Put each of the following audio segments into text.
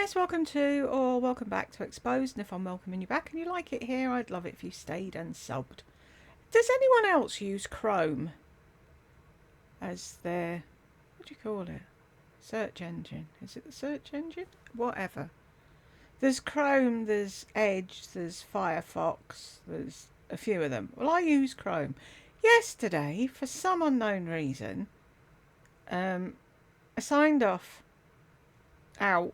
Yes, welcome to or welcome back to Exposed. And if I'm welcoming you back and you like it here, I'd love it if you stayed and subbed. Does anyone else use Chrome as their, what do you call it? Search engine? Is it the search engine? Whatever. There's Chrome, there's Edge, there's Firefox, there's a few of them. Well, I use Chrome. Yesterday, for some unknown reason, I signed off out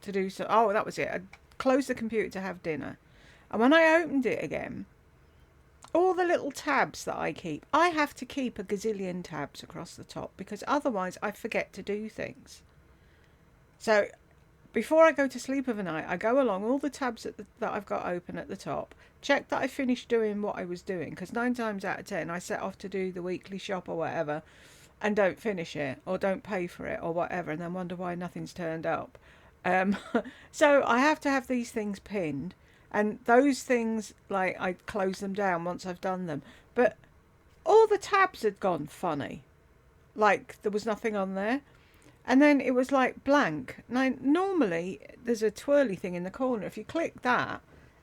to do so. Oh, that was it. I closed the computer to have dinner. And when I opened it again, all the little tabs that I have to keep a gazillion tabs across the top because otherwise I forget to do things. So before I go to sleep of a night, I go along all the tabs that I've got open at the top, check that I finished doing what I was doing, because 9 times out of 10 I set off to do the weekly shop or whatever and don't finish it or don't pay for it or whatever, and then wonder why nothing's turned up. So I have to have these things pinned, and those things, like, I close them down once I've done them. But all the tabs had gone funny, like there was nothing on there. And then it was like blank. Now, normally there's a twirly thing in the corner. If you click that,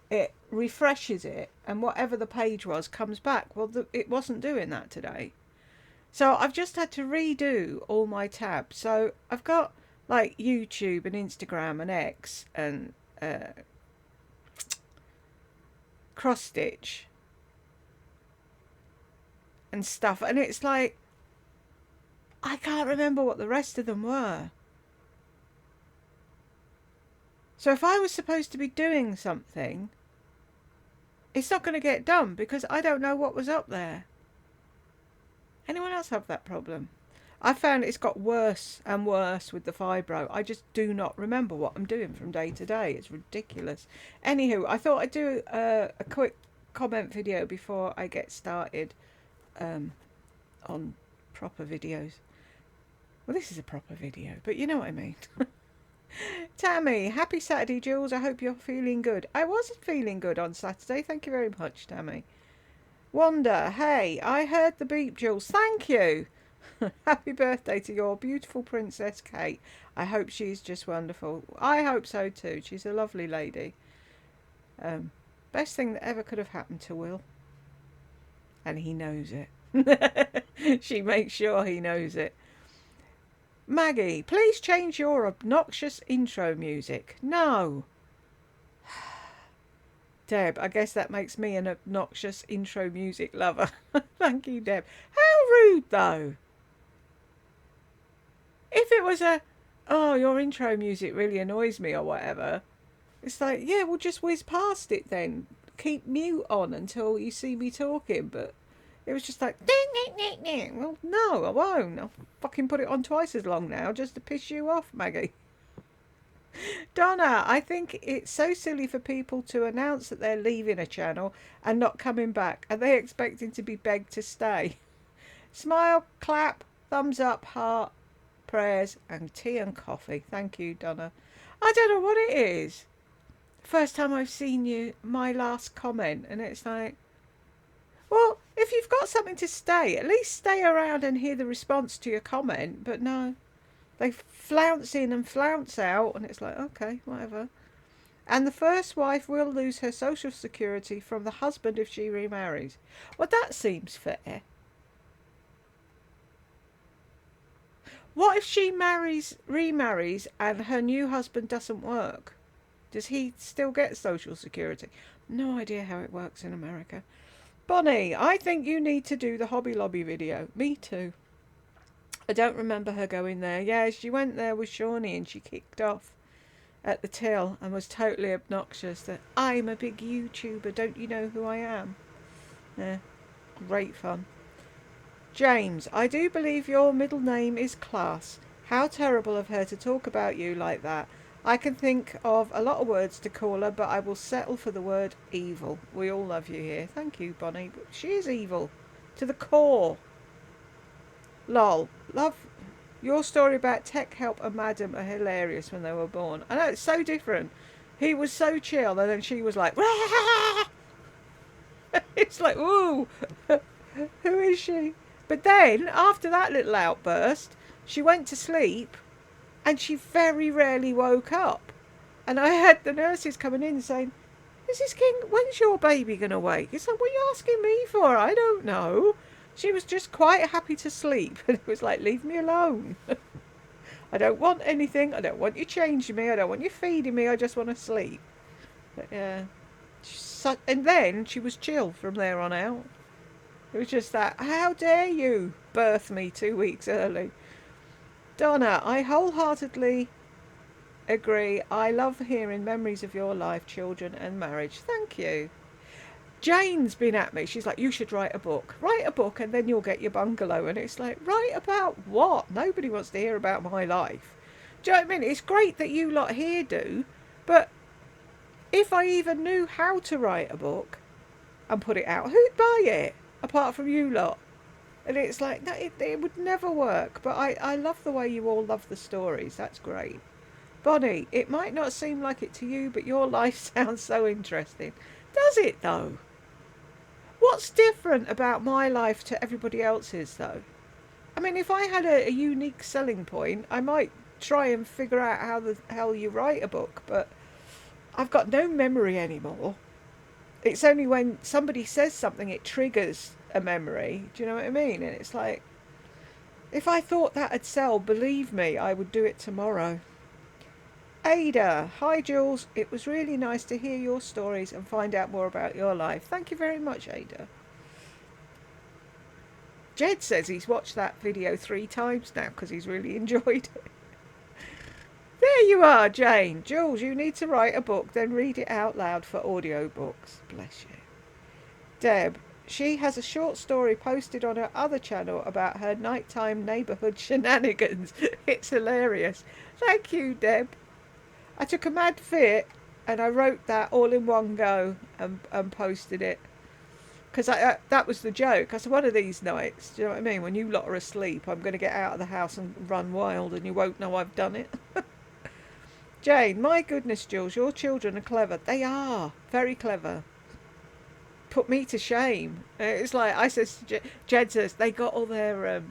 it refreshes it, and whatever the page was comes back. Well, it wasn't doing that today. So I've just had to redo all my tabs. So I've got like YouTube and Instagram and X and cross stitch and stuff. And it's like, I can't remember what the rest of them were. So if I was supposed to be doing something, it's not going to get done because I don't know what was up there. Anyone else have that problem? I found it's got worse and worse with the fibro. I just do not remember what I'm doing from day to day. It's ridiculous. Anywho, I thought I'd do a quick comment video before I get started on proper videos. Well, this is a proper video, but you know what I mean. Tammy, happy Saturday, Jules. I hope you're feeling good. I wasn't feeling good on Saturday. Thank you very much, Tammy. Wanda, hey, I heard the beep, Jules. Thank you. Happy birthday to your beautiful Princess Kate. I hope she's just wonderful. I hope so too. She's a lovely lady. Best thing that ever could have happened to Will. And he knows it. She makes sure he knows it. Maggie, please change your obnoxious intro music. No. Deb, I guess that makes me an obnoxious intro music lover. Thank you, Deb. How rude, though. If it was oh, your intro music really annoys me or whatever, it's like, yeah, we'll just whiz past it then. Keep mute on until you see me talking, but it was just like, ding, ding, ding, ding. Well, no, I won't. I'll fucking put it on twice as long now just to piss you off, Maggie. Donna, I think it's so silly for people to announce that they're leaving a channel and not coming back. Are they expecting to be begged to stay? Smile, clap, thumbs up, heart, prayers, and tea and coffee. Thank you, Donna. I don't know what it is. First time I've seen my last comment, and it's like, well, if you've got something to stay, at least stay around and hear the response to your comment. But no, they flounce in and flounce out, and it's like, okay, whatever. And the first wife will lose her social security from the husband if she remarries. Well, that seems fair. What if she remarries, and her new husband doesn't work? Does he still get social security? No idea how it works in America. Bonnie, I think you need to do the Hobby Lobby video. Me too. I don't remember her going there. Yeah, she went there with Shawnee and she kicked off at the till and was totally obnoxious that I'm a big YouTuber, don't you know who I am? Yeah, great fun. James, I do believe your middle name is Class. How terrible of her to talk about you like that. I can think of a lot of words to call her, but I will settle for the word evil. We all love you here. Thank you, Bonnie. But she is evil to the core. Lol. Love your story about Tech Help and Madam are hilarious when they were born. I know, it's so different. He was so chill, and then she was like, it's like, ooh, who is she? But then, after that little outburst, she went to sleep, and she very rarely woke up. And I had the nurses coming in saying, Mrs. King, when's your baby going to wake? It's like, what are you asking me for? I don't know. She was just quite happy to sleep. And it was like, leave me alone. I don't want anything. I don't want you changing me. I don't want you feeding me. I just want to sleep. But yeah. And then she was chill from there on out. It was just that, how dare you birth me 2 weeks early? Donna, I wholeheartedly agree. I love hearing memories of your life, children and marriage. Thank you. Jane's been at me. She's like, you should write a book. Write a book and then you'll get your bungalow. And it's like, write about what? Nobody wants to hear about my life. Do you know what I mean? It's great that you lot here do, but if I even knew how to write a book and put it out, who'd buy it apart from you lot? And it's like, no, it would never work. But I love the way you all love the stories. That's great. Bonnie, it might not seem like it to you, but your life sounds so interesting. Does it, though? What's different about my life to everybody else's, though? I mean, if I had a unique selling point, I might try and figure out how the hell you write a book, but I've got no memory anymore. It's only when somebody says something, it triggers a memory. Do you know what I mean? And it's like, if I thought that'd sell, believe me, I would do it tomorrow. Ada, hi Jules. It was really nice to hear your stories and find out more about your life. Thank you very much, Ada. Jed says he's watched that video 3 times now because he's really enjoyed it. There you are, Jane. Jules, you need to write a book, then read it out loud for audiobooks. Bless you. Deb, she has a short story posted on her other channel about her nighttime neighbourhood shenanigans. It's hilarious. Thank you, Deb. I took a mad fit and I wrote that all in one go and posted it. Because that was the joke. I said, one of these nights, do you know what I mean? When you lot are asleep, I'm going to get out of the house and run wild and you won't know I've done it. Jane, my goodness, Jules, your children are clever. They are. Very clever. Put me to shame. It's like, I says, Jed says, they got all their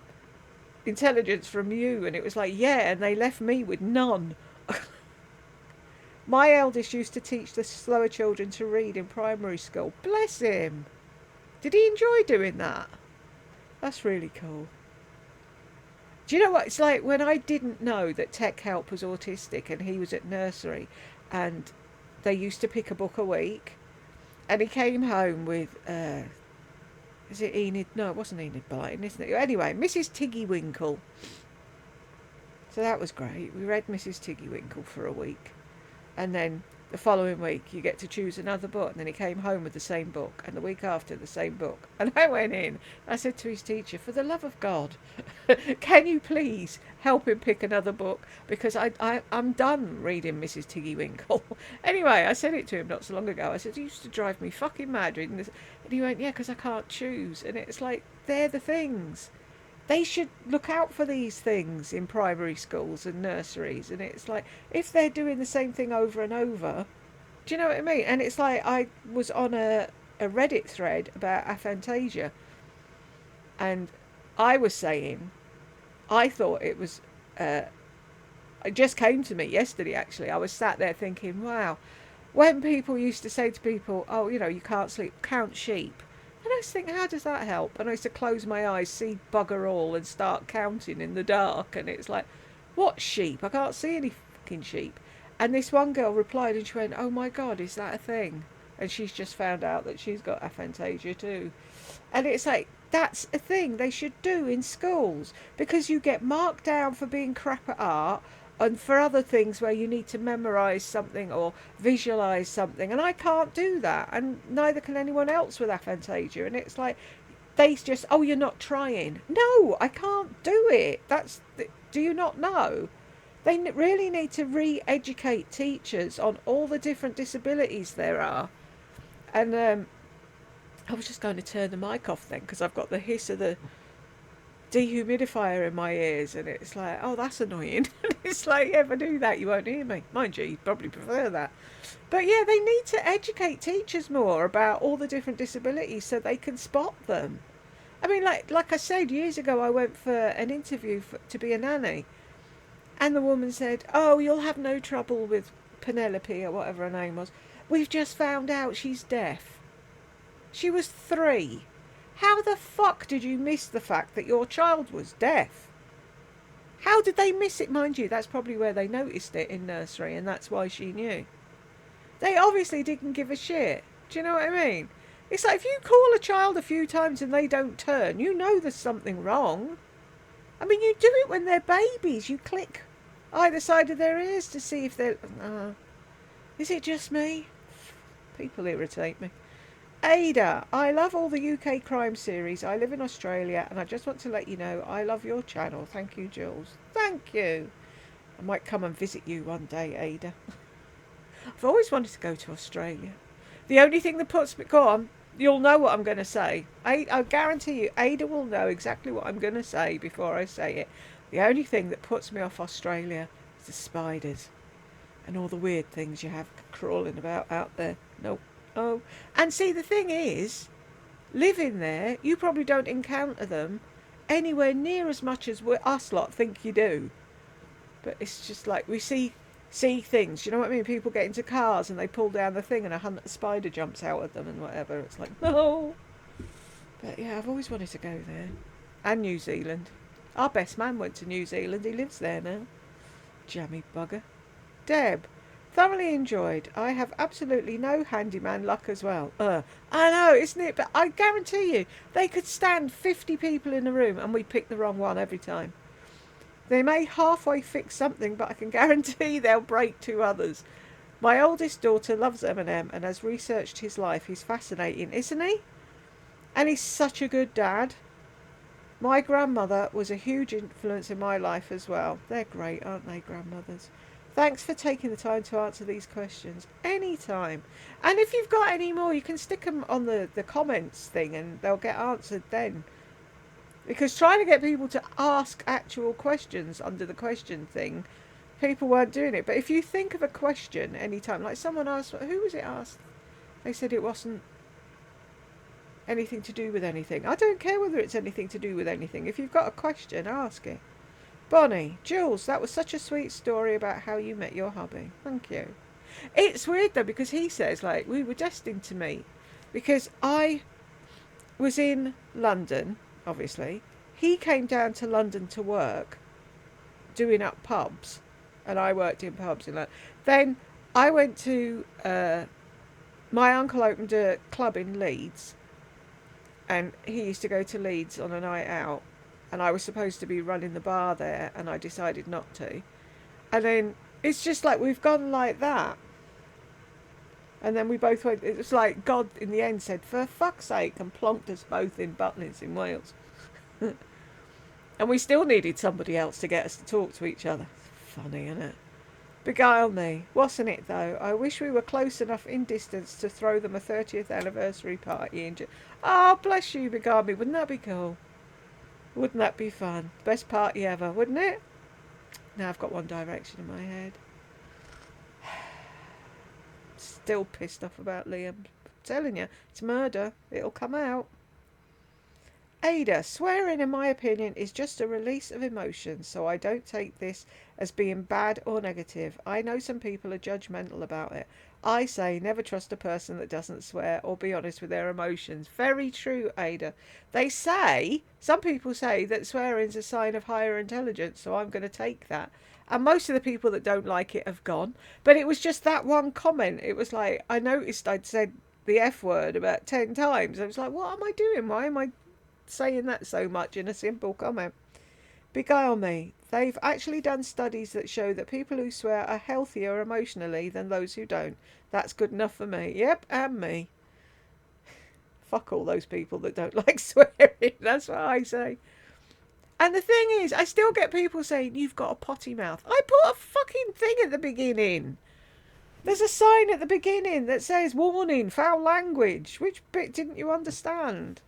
intelligence from you. And it was like, yeah, and they left me with none. My eldest used to teach the slower children to read in primary school. Bless him. Did he enjoy doing that? That's really cool. Do you know what it's like when I didn't know that Tech Help was autistic and he was at nursery and they used to pick a book a week and he came home with, is it Enid? No, it wasn't Enid Blyton, isn't it? Anyway, Mrs. Tiggywinkle. So that was great. We read Mrs. Tiggywinkle for a week. And then the following week you get to choose another book. And then he came home with the same book. And the week after, the same book. And I went in. I said to his teacher, for the love of God, can you please help him pick another book? Because I'm done reading Mrs. Tiggywinkle. Anyway, I said it to him not so long ago. I said, it used to drive me fucking mad reading this. And he went, yeah, because I can't choose. And it's like, they're the things. They should look out for these things in primary schools and nurseries. And it's like, if they're doing the same thing over and over, do you know what I mean? And it's like, I was on a Reddit thread about aphantasia. And I was saying, I thought it was, it just came to me yesterday actually. I was sat there thinking, wow, when people used to say to people, oh, you know, you can't sleep, count sheep. And I used to think, how does that help? And I used to close my eyes, see bugger all, and start counting in the dark. And it's like, what sheep? I can't see any fucking sheep. And this one girl replied and she went, oh my God, is that a thing? And she's just found out that she's got aphantasia too. And it's like, that's a thing they should do in schools. Because you get marked down for being crap at art and for other things where you need to memorise something or visualise something. And I can't do that. And neither can anyone else with aphantasia. And it's like, they just, oh, you're not trying. No, I can't do it. Do you not know? They really need to re-educate teachers on all the different disabilities there are. And I was just going to turn the mic off then because I've got the hiss of the dehumidifier in my ears, and it's like, oh, that's annoying. It's like, yeah, if I do that you won't hear me. Mind you, you'd probably prefer that. But yeah, they need to educate teachers more about all the different disabilities so they can spot them. I mean, like I said, years ago I went for an interview to be a nanny, and the woman said, oh, you'll have no trouble with Penelope or whatever her name was, we've just found out she's deaf. She was 3. How the fuck did you miss the fact that your child was deaf? How did they miss it? Mind you, that's probably where they noticed it in nursery, and that's why she knew. They obviously didn't give a shit. Do you know what I mean? It's like if you call a child a few times and they don't turn, you know there's something wrong. I mean, you do it when they're babies. You click either side of their ears to see if they're... is it just me? People irritate me. Ada, I love all the UK crime series. I live in Australia and I just want to let you know I love your channel. Thank you, Jules. Thank you. I might come and visit you one day, Ada. I've always wanted to go to Australia. The only thing that puts me... Go on. You'll know what I'm going to say. I guarantee you, Ada will know exactly what I'm going to say before I say it. The only thing that puts me off Australia is the spiders. And all the weird things you have crawling about out there. Nope. Oh. And see, the thing is, living there, you probably don't encounter them anywhere near as much as us lot think you do. But it's just like we see things, you know what I mean? People get into cars and they pull down the thing and a spider jumps out at them and whatever. It's like, no. But yeah, I've always wanted to go there. And New Zealand. Our best man went to New Zealand. He lives there now. Jammy bugger. Deb, thoroughly enjoyed. I have absolutely no handyman luck as well. I know, isn't it? But I guarantee you, they could stand 50 people in a room and we pick the wrong one every time. They may halfway fix something, but I can guarantee they'll break 2 others. My oldest daughter loves Eminem and has researched his life. He's fascinating, isn't he? And he's such a good dad. My grandmother was a huge influence in my life as well. They're great, aren't they, grandmothers? Thanks for taking the time to answer these questions. Anytime. And if you've got any more, you can stick them on the comments thing and they'll get answered then. Because trying to get people to ask actual questions under the question thing, people weren't doing it. But if you think of a question anytime, like someone asked, who was it asked? They said it wasn't anything to do with anything. I don't care whether it's anything to do with anything. If you've got a question, ask it. Bonnie, Jules, that was such a sweet story about how you met your hubby. Thank you. It's weird though, because he says, like, we were destined to meet. Because I was in London, obviously. He came down to London to work, doing up pubs. And I worked in pubs in London. Then I went to... my uncle opened a club in Leeds. And he used to go to Leeds on a night out. And I was supposed to be running the bar there, and I decided not to. And then it's just like we've gone like that. And then we both went, it was like God in the end said, for fuck's sake, and plonked us both in Butlins in Wales. And we still needed somebody else to get us to talk to each other. Funny, isn't it? Beguile me. Wasn't it, though? I wish we were close enough in distance to throw them a 30th anniversary party. Oh, bless you, Beguile me. Wouldn't that be cool? Wouldn't that be fun? Best party ever, wouldn't it? Now I've got One Direction in my head. Still pissed off about Liam. I'm telling you, it's murder. It'll come out. Ada, swearing in my opinion is just a release of emotion, so I don't take this as being bad or negative. I know some people are judgmental about it. I say never trust a person that doesn't swear or be honest with their emotions. Very true, Ada. Some people say that swearing's a sign of higher intelligence, so I'm going to take that. And most of the people that don't like it have gone. But it was just that one comment. It was like, I noticed I'd said the F word about 10 times. I was like, what am I doing? Why am I saying that so much in a simple comment? Beguile me. They've actually done studies that show that people who swear are healthier emotionally than those who don't. That's good enough for me. Yep, and me. Fuck all those people that don't like swearing. That's what I say. And the thing is, I still get people saying, you've got a potty mouth. I put a fucking thing at the beginning. There's a sign at the beginning that says, warning, foul language. Which bit didn't you understand?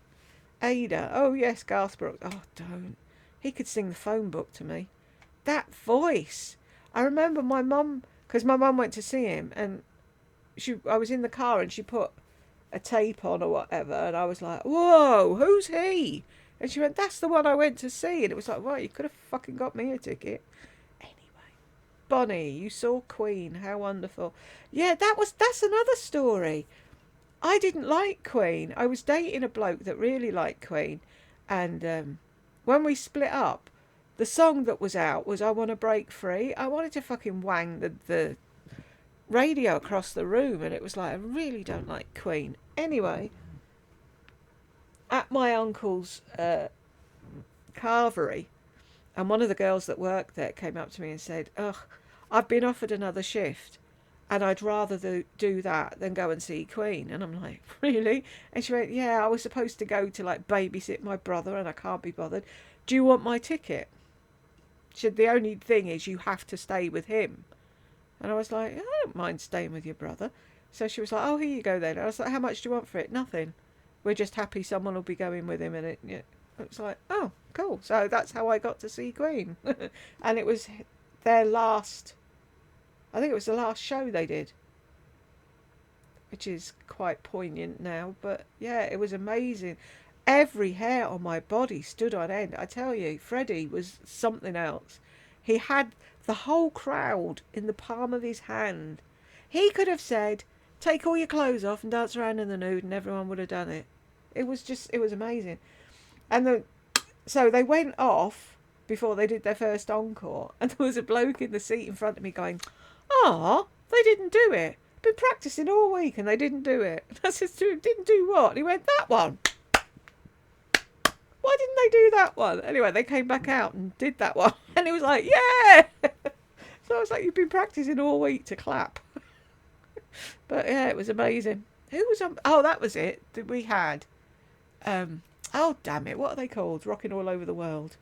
Ada. Oh, yes, Garth Brooks. Oh, don't. He could sing the phone book to me. That voice. I remember my mum, because my mum went to see him, and I was in the car and she put a tape on or whatever, and I was like, whoa, who's he? And she went, that's the one I went to see. And it was like, well, you could have fucking got me a ticket. Anyway. Bonnie, you saw Queen. How wonderful. Yeah, that's another story. I didn't like Queen. I was dating a bloke that really liked Queen, and when we split up, the song that was out was "I Want to Break Free." I wanted to fucking wang the radio across the room, and it was like, I really don't like Queen. Anyway, at my uncle's carvery, and one of the girls that worked there came up to me and said, "Ugh, I've been offered another shift, and I'd rather do that than go and see Queen." And I'm like, "Really?" And she went, "Yeah, I was supposed to go to like babysit my brother, and I can't be bothered. Do you want my ticket?" She said, "The only thing is you have to stay with him." And I was like, "I don't mind staying with your brother." So she was like, "Oh, here you go then." I was like, "How much do you want for it?" "Nothing. We're just happy someone will be going with him." And it was like, "Oh, cool." So that's how I got to see Queen. And it was their last, I think it was the last show they did, which is quite poignant now. But yeah, it was amazing. Every hair on my body stood on end. I tell you, Freddie was something else. He had the whole crowd in the palm of his hand. He could have said, "Take all your clothes off and dance around in the nude," and everyone would have done it. It was amazing. And so they went off before they did their first encore, and there was a bloke in the seat in front of me going, "Ah, they didn't do it. Been practicing all week and they didn't do it." And I said to him, "Didn't do what?" And he went, "That one. Why didn't they do that one?" Anyway, they came back out and did that one. And he was like, "Yeah." So I was like, "You've been practicing all week to clap." But yeah, it was amazing. Who was on? Oh, that was it. That we had. Oh, damn it. What are they called? Rocking All Over the World.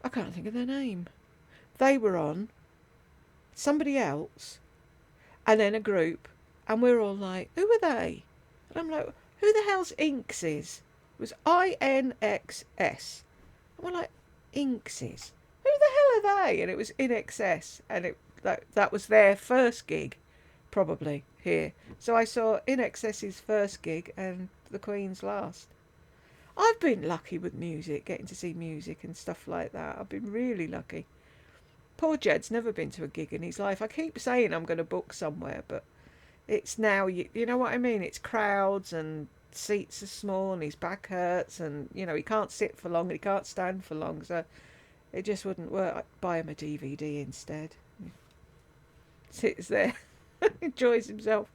I can't think of their name. They were on. Somebody else. And then a group. And we're all like, "Who are they?" And I'm like, "Who the hell's Inx's?" It was INXS. And we're like, Inx's? Who the hell are they? And it was In Excess. And that was their first gig, probably, here. So I saw In Excess's first gig and the Queen's last. I've been lucky with music, getting to see music and stuff like that. I've been really lucky. Poor Jed's never been to a gig in his life. I keep saying I'm going to book somewhere, but it's now, you know what I mean? It's crowds and seats are small and his back hurts and, he can't sit for long and he can't stand for long. So it just wouldn't work. I'd buy him a DVD instead. Sits there, enjoys himself.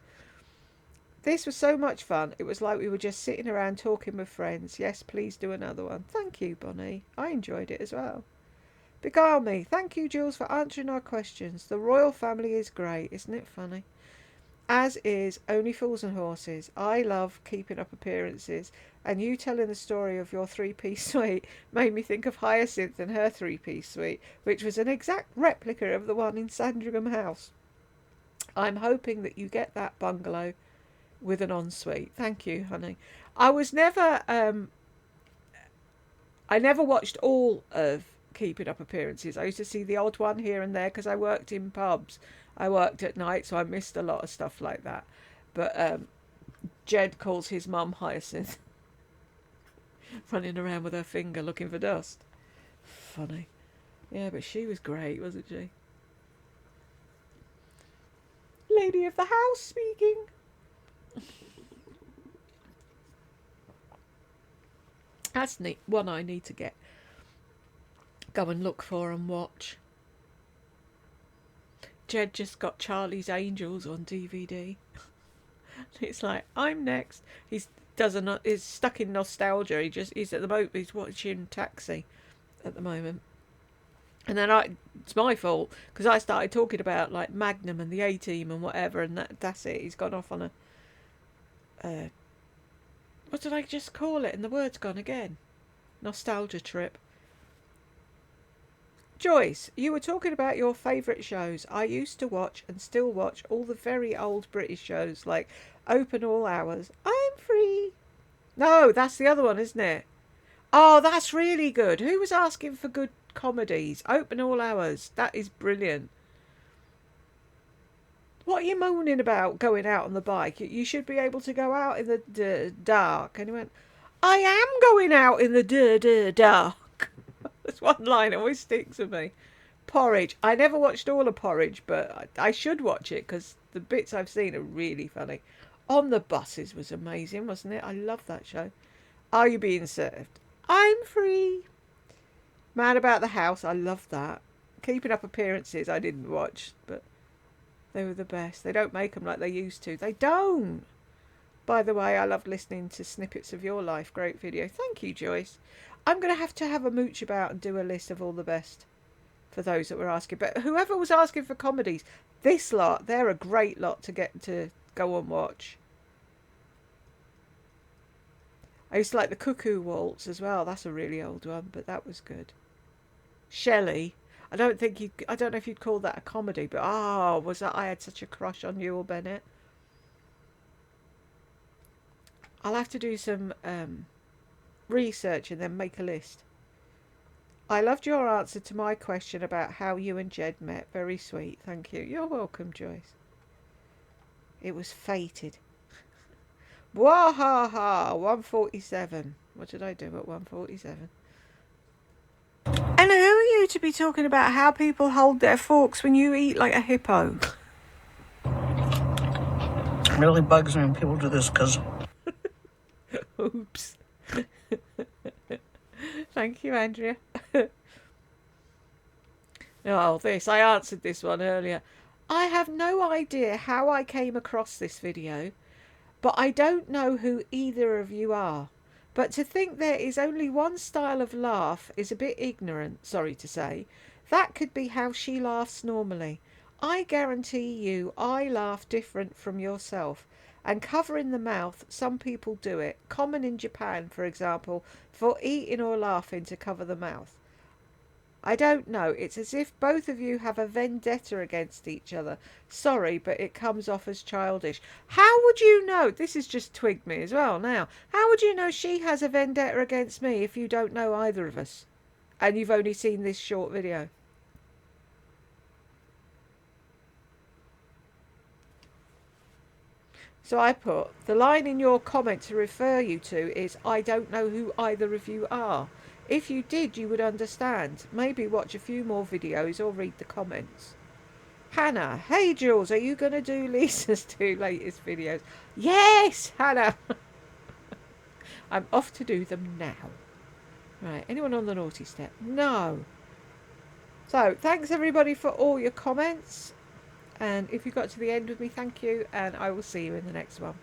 This was so much fun. It was like we were just sitting around talking with friends. Yes, please do another one. Thank you, Bonnie. I enjoyed it as well. Beguile me. Thank you, Jules, for answering our questions. The royal family is great. Isn't it funny? As is Only Fools and Horses. I love Keeping Up Appearances. And you telling the story of your three-piece suite made me think of Hyacinth and her three-piece suite, which was an exact replica of the one in Sandringham House. I'm hoping that you get that bungalow with an ensuite. Thank you, honey. I never watched all of Keeping Up Appearances. I used to see the odd one here and there because I worked in pubs. I worked at night, so I missed a lot of stuff like that. But Jed calls his mum Hyacinth. Running around with her finger looking for dust. Funny. Yeah, but she was great, wasn't she? Lady of the house speaking. That's neat. One I need to go and look for and watch. Jed just got Charlie's Angels on DVD. It's like, I'm next. He's stuck in nostalgia. He's at the moment he's watching Taxi at the moment. And then it's my fault because I started talking about like Magnum and the A-Team and whatever, and that's it. He's gone off on a what did I just call it? And the word's gone again. Nostalgia trip. Joyce, you were talking about your favourite shows. I used to watch and still watch all the very old British shows like Open All Hours. I'm Free. No, that's the other one, isn't it? Oh, that's really good. Who was asking for good comedies? Open All Hours. That is brilliant. What are you moaning about going out on the bike? You should be able to go out in the dark. And he went, I am going out in the dark. That's one line that always sticks with me. Porridge. I never watched all of Porridge, but I should watch it because the bits I've seen are really funny. On the Buses was amazing, wasn't it? I love that show. Are You Being Served? I'm Free. Man About the House. I love that. Keeping Up Appearances. I didn't watch, but they were the best. They don't make them like they used to. They don't. By the way, I loved listening to Snippets of Your Life. Great video. Thank you, Joyce. I'm going to have a mooch about and do a list of all the best for those that were asking. But whoever was asking for comedies, this lot, they're a great lot to get to go and watch. I used to like the Cuckoo Waltz as well. That's a really old one, but that was good. Shelley. I don't know if you'd call that a comedy, but I had such a crush on Newell Bennett. I'll have to do some research and then make a list. I loved your answer to my question about how you and Jed met. Very sweet. Thank you. You're welcome, Joyce. It was fated. Wahaha, 147. What did I do at 147? And who are you to be talking about how people hold their forks when you eat like a hippo? It really bugs me when people do this because... Oops. Thank you, Andrea. I answered this one earlier. I have no idea how I came across this video, but I don't know who either of you are. But to think there is only one style of laugh is a bit ignorant, sorry to say. That could be how she laughs normally. I guarantee you I laugh different from yourself. And covering the mouth, some people do it. Common in Japan, for example, for eating or laughing to cover the mouth. I don't know. It's as if both of you have a vendetta against each other. Sorry, but it comes off as childish. How would you know? This has just twigged me as well now. How would you know she has a vendetta against me if you don't know either of us? And you've only seen this short video. So I put, the line in your comment to refer you to is, I don't know who either of you are. If you did, you would understand. Maybe watch a few more videos or read the comments. Hannah, hey Jules, are you going to do Lisa's 2 latest videos? Yes, Hannah. I'm off to do them now. Right, anyone on the naughty step? No. So, thanks everybody for all your comments. And if you got to the end with me, thank you. And I will see you in the next one.